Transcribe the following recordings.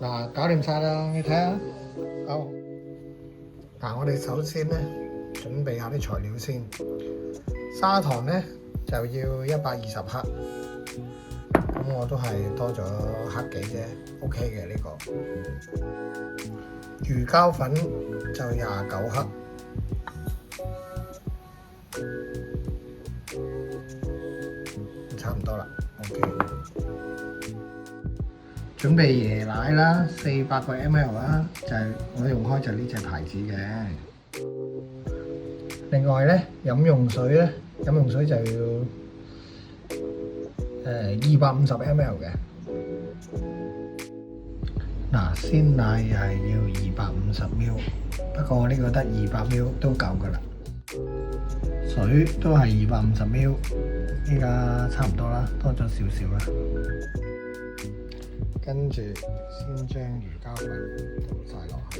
嗱，搞掂晒啦，你睇下。好，嗱，我哋首先咧準備下啲材料先。砂糖咧就要120克，咁我都係多咗克幾啫 ，OK 嘅呢個。魚膠粉就29克。差唔多啦 ，OK。準備椰奶啦，400個 ml 啦，就係我用開就呢隻牌子嘅。另外咧，飲用水就要250 ml 嘅。嗱，鮮奶又係要250 ml， 不過我呢個得200 ml 都夠噶啦。水都係250 ml， 依家差唔多啦，多咗少少啦。跟住先將魚膠粉倒晒落去，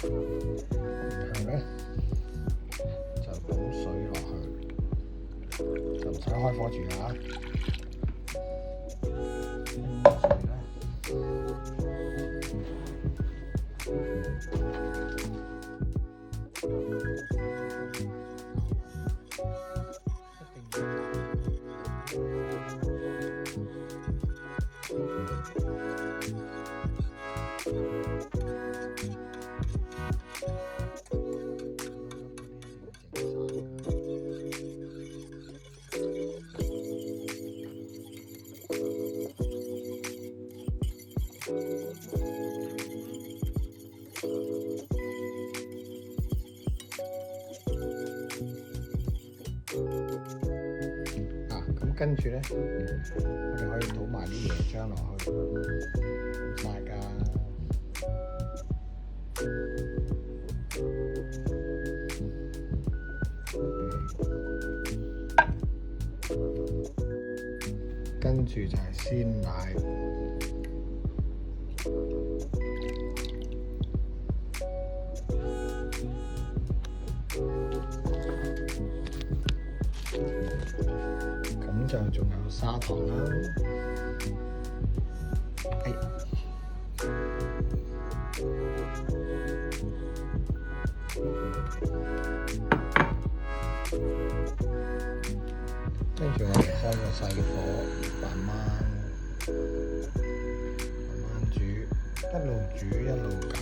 然後咧就倒水落去，就唔使開火住啦。跟住咧，我哋可以倒埋啲椰漿落去，晒㗎。跟住就係鮮奶。咁就仲有砂糖啦，跟住我哋開個細火，慢慢煮，一路煮一路搞。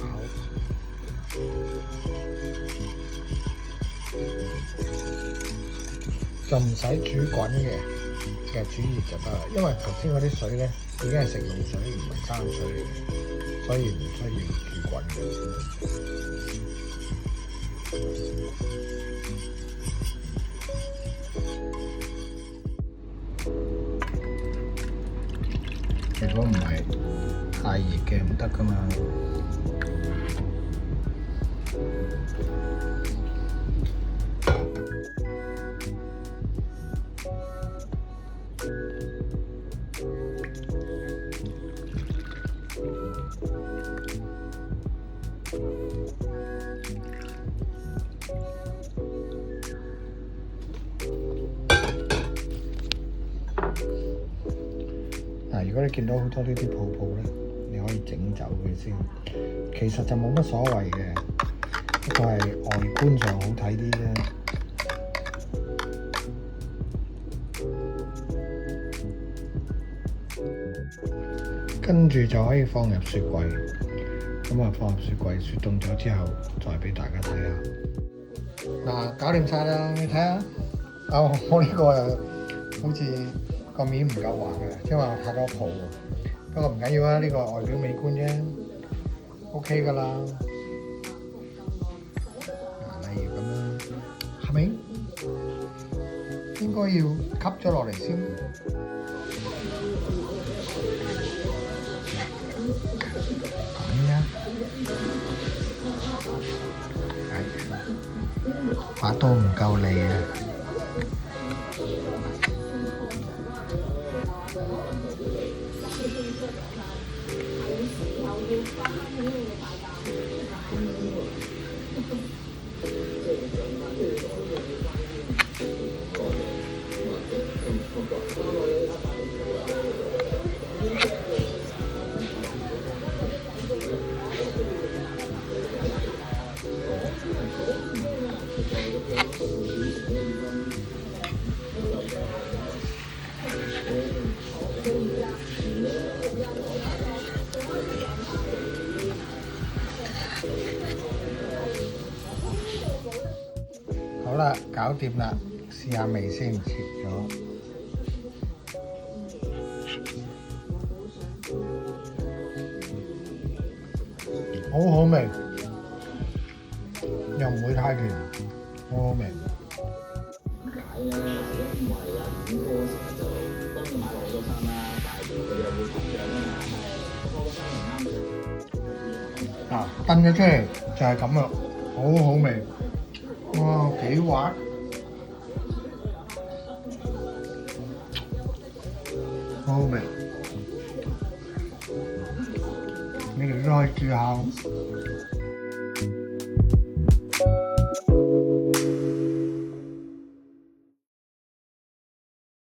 就唔使煮滾嘅，其實煮熱就得啦。因為頭先嗰啲水咧已經係食用水，唔係生水嚟嘅，所以唔需要煮滾嘅。如果唔係太熱嘅唔得㗎嘛。嗱，如果你見到好多呢啲泡泡咧，你可以整走佢先。其實就冇乜所謂嘅，不過係外觀上好睇啲啫。跟住就可以放入雪櫃，咁啊放入雪櫃雪凍咗之後，再俾大家睇下。嗱，搞掂晒啦，你睇下。我呢個又好似個面唔夠滑嘅，因為太多泡。不過唔緊要啊，呢個外表美觀啫 ，OK 㗎啦。例如咁樣，係咪應該要吸咗落嚟先？咁樣，把刀唔夠利啊！啦，搞掂啦，試下味先，切咗，好好味，又唔會太甜，好好味。啊，燉咗出嚟就係咁啦，好好味，哇幾滑，好好味，你哋都可以試下。